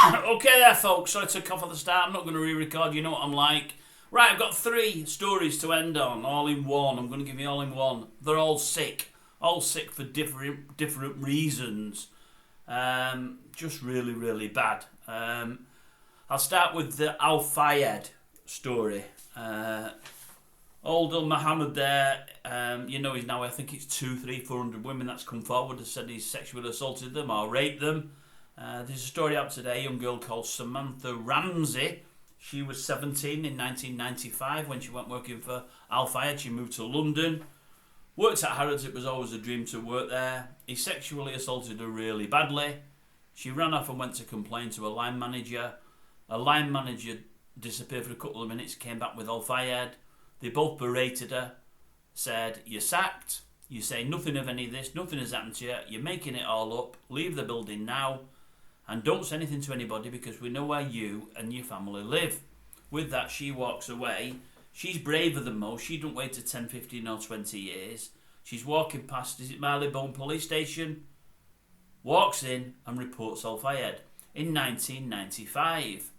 Okay there, folks. Sorry to cough at the start. I'm not going to re-record. You know what I'm like. Right, I've got 3 stories to end on, all in one. I'm going to give you all in one. They're all sick for different reasons. Just really, really bad. I'll start with the FAYED story. Old Muhammad there, you know, he's now, I think it's 400 women that's come forward and said he's sexually assaulted them or raped them. There's a story out today, a young girl called Samantha Ramsey. She was 17 in 1995 when she went working for FAYED. She moved to London, worked at 100's. It was always a dream to work there. He sexually assaulted her really badly. She ran off and went to complain to a line manager. A line manager disappeared for a couple of minutes, came back with FAYED. They both berated her, said, "You're sacked, you say nothing of any of this, nothing has happened to you, you're making it all up, leave the building now, and don't say anything to anybody because we know where you and your family live." With that, she walks away. She's braver than most. She don't wait to 10, 15 or 20 years. She's walking past, is it Marylebone Police Station? Walks in and reports FAYED in 1995.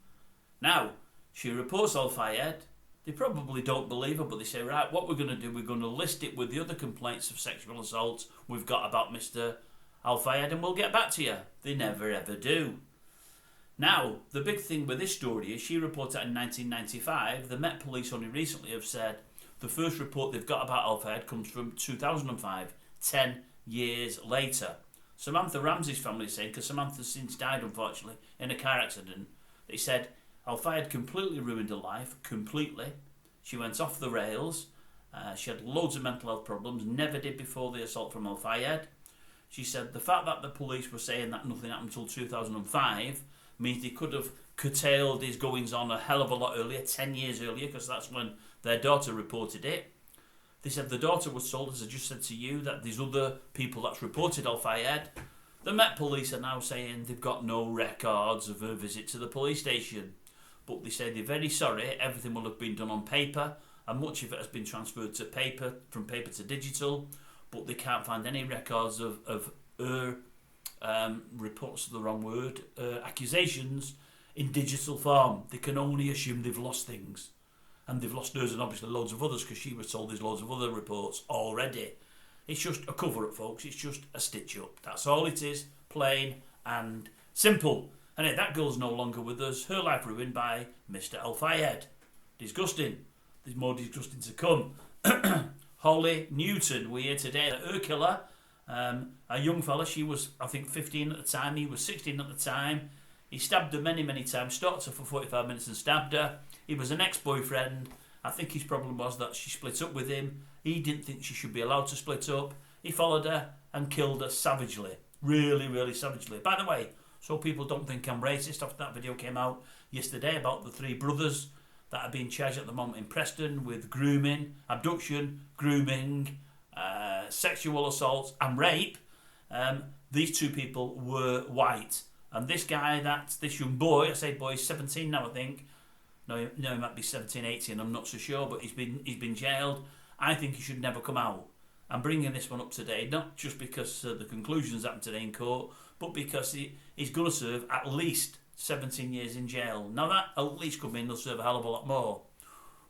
Now, she reports FAYED. They probably don't believe her, but they say, right, what we're going to do, we're going to list it with the other complaints of sexual assault we've got about Mr. FAYED and we'll get back to you. They never ever do. Now, the big thing with this story is she reported it in 1995. The Met Police only recently have said the first report they've got about FAYED comes from 2005, 10 years later. Samantha Ramsey's family is saying, because Samantha's since died, unfortunately, in a car accident, they said FAYED completely ruined her life, completely. She went off the rails. She had loads of mental health problems, never did before the assault from FAYED. She said the fact that the police were saying that nothing happened until 2005 means they could have curtailed his goings on a hell of a lot earlier, 10 years earlier, because that's when their daughter reported it. They said the daughter was told, as I just said to you, that these other people that's reported FAYED. The Met Police are now saying they've got no records of her visit to the police station. But they say they're very sorry, everything will have been done on paper, and much of it has been transferred to paper, from paper to digital, but they can't find any records of her, reports the wrong word, accusations in digital form. They can only assume they've lost things. And they've lost hers and obviously loads of others, because she was told there's loads of other reports already. It's just a cover-up, folks. It's just a stitch-up. That's all it is, plain and simple. And hey, that girl's no longer with us. Her life ruined by Mr. FAYED. Disgusting. There's more disgusting to come. Holly Newton, we're here today. Her killer, a young fella, she was, I think, 15 at the time. He was 16 at the time. He stabbed her many, many times. Stalked her for 45 minutes and stabbed her. He was an ex-boyfriend. I think his problem was that she split up with him. He didn't think she should be allowed to split up. He followed her and killed her savagely. Really, really savagely. By the way, so people don't think I'm racist, after that video came out yesterday about the 3 brothers that are being charged at the moment in Preston with grooming, abduction, grooming, sexual assault and rape. These 2 people were white. And this guy, this young boy, I say boy, he's 17 now I think. No, he might be 17, 18, I'm not so sure, but he's been jailed. I think he should never come out. I'm bringing this one up today, not just because the conclusions happened today in court, but because he's going to serve at least 17 years in jail. Now that at least could mean he'll serve a hell of a lot more.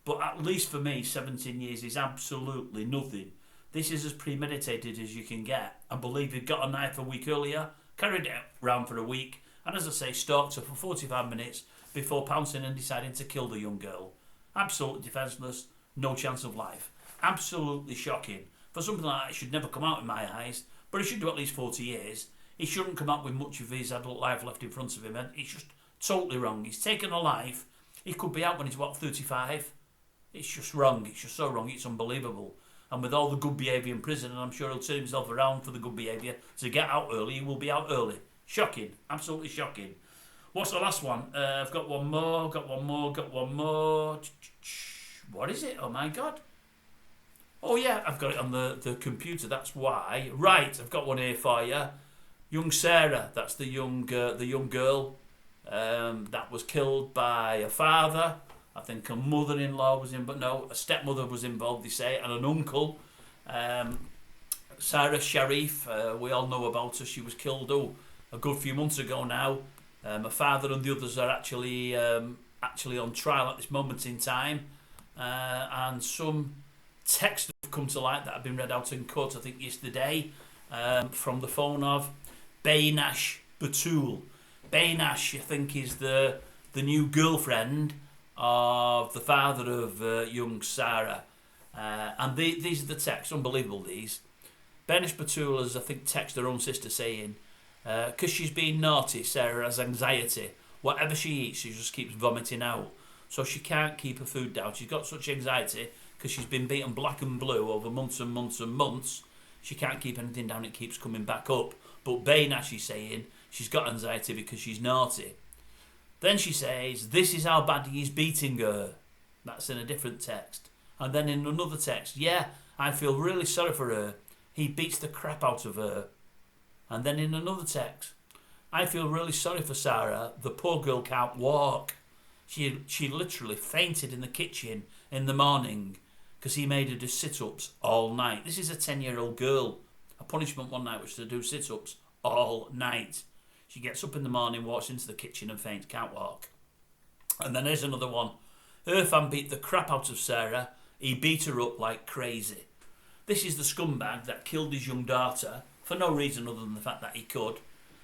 But at least for me, 17 years is absolutely nothing. This is as premeditated as you can get. I believe he got a knife a week earlier, carried it around for a week, and as I say, stalked her for 45 minutes before pouncing and deciding to kill the young girl. Absolutely defenceless, no chance of life. Absolutely shocking. For something like that, it should never come out in my eyes, but he should do at least 40 years. He shouldn't come out with much of his adult life left in front of him, and it's just totally wrong. He's taken a life. He could be out when he's, 35? It's just wrong. It's just so wrong. It's unbelievable. And with all the good behaviour in prison, and I'm sure he'll turn himself around for the good behaviour to get out early, he will be out early. Shocking. Absolutely shocking. What's the last one? I've got one more. What is it? Oh my God. Oh yeah, I've got it on the computer, that's why. Right, I've got one here for you. Young Sarah, that's the young girl that was killed by a father. I think a mother-in-law was in, but no, a stepmother was involved, they say, and an uncle. Sarah Sharif, we all know about her. She was killed a good few months ago now. My father and the others are actually on trial at this moment in time, and some texts have come to light that have been read out in court, I think yesterday, from the phone of Baynash Batul. Baynash, I think, is the new girlfriend of the father of young Sarah. And these are the texts, unbelievable these. Baynash Batul has, I think, texted her own sister saying, because she's being naughty, Sarah has anxiety. Whatever she eats, she just keeps vomiting out. So she can't keep her food down. She's got such anxiety because she's been beaten black and blue over months and months and months. She can't keep anything down, it keeps coming back up. But Baynash is saying she's got anxiety because she's naughty. Then she says, this is how bad he is beating her. That's in a different text. And then in another text, yeah, I feel really sorry for her. He beats the crap out of her. And then in another text, I feel really sorry for Sarah. The poor girl can't walk. She literally fainted in the kitchen in the morning because he made her do sit-ups all night. This is a 10-year-old girl. A punishment one night was to do sit-ups all night. She gets up in the morning, walks into the kitchen and faints, can't walk. And then there's another one. Irfan beat the crap out of Sarah. He beat her up like crazy. This is the scumbag that killed his young daughter for no reason other than the fact that he could.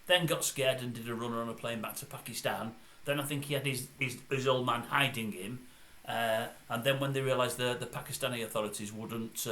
Then got scared and did a run on a plane back to Pakistan. Then I think he had his old man hiding him. And then when they realised the Pakistani authorities wouldn't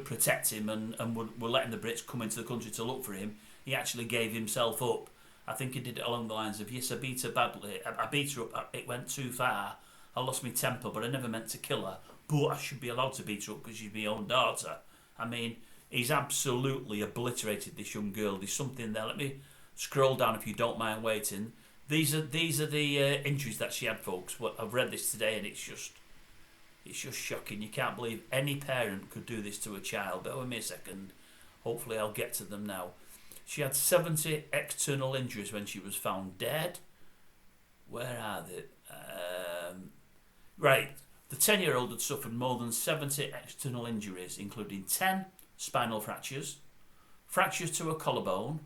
protect him and were letting the Brits come into the country to look for him, he actually gave himself up. I think he did it along the lines of, yes, I beat her badly. I beat her up. It went too far. I lost my temper, but I never meant to kill her. But I should be allowed to beat her up because she's my own daughter. I mean, he's absolutely obliterated this young girl. There's something there. Let me scroll down if you don't mind waiting. These are the injuries that she had, folks. I've read this today, and it's just shocking. You can't believe any parent could do this to a child. Bear with me a second. Hopefully I'll get to them now. She had 70 external injuries when she was found dead. Where are they? Right. The 10-year-old had suffered more than 70 external injuries, including 10 spinal fractures, fractures to her collarbone,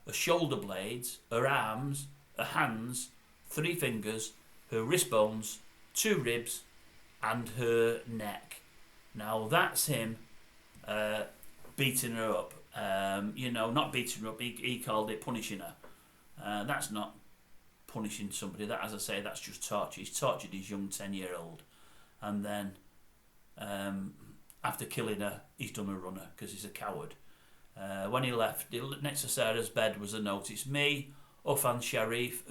her shoulder blades, her arms, her hands, 3 fingers, her wrist bones, 2 ribs, and her neck. Now that's him beating her up. Not beating her up, he called it punishing her. That's not punishing somebody. That, as I say, that's just torture. He's tortured his young 10-year-old. And then, after killing her, he's done a runner because he's a coward. When he left, next to Sarah's bed was a note. It's me, Irfan Sharif,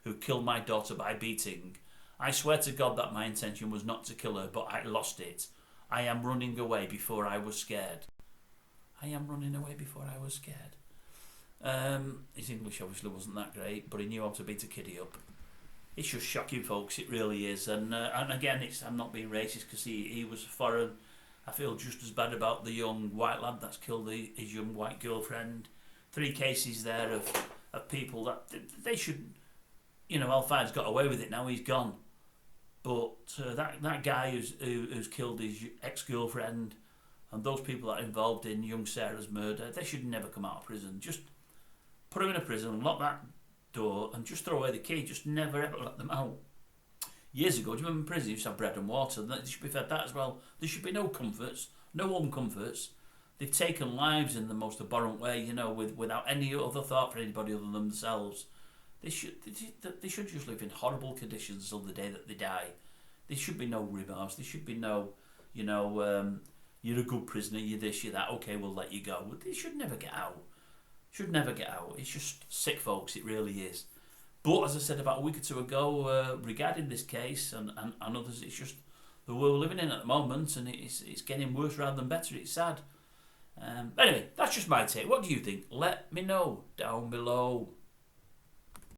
who killed my daughter by beating. I swear to God that my intention was not to kill her, but I lost it. I am running away before I was scared. His English obviously wasn't that great, but he knew how to beat a kiddie up. It's just shocking, folks. It really is. And again, I'm not being racist because he was foreign. I feel just as bad about the young white lad that's killed his young white girlfriend. 3 cases there of people that they should, Al-Fayed's got away with it now. He's gone. But that guy who's killed his ex-girlfriend and those people that are involved in young Sarah's murder, they should never come out of prison. Just put them in a prison, lock that door, and just throw away the key. Just never ever let them out. Years ago, do you remember in prison, you used to have bread and water? They should be fed that as well. There should be no comforts, no home comforts. They've taken lives in the most abhorrent way, without any other thought for anybody other than themselves. They should just live in horrible conditions till the day that they die. There should be no remorse. There should be no, you're a good prisoner, you're this, you're that, okay, we'll let you go. They should never get out. It's just sick, folks, it really is. But as I said about a week or 2 ago, regarding this case and others, it's just the world we're living in at the moment, and it's getting worse rather than better. It's sad. Anyway, that's just my take. What do you think? Let me know down below.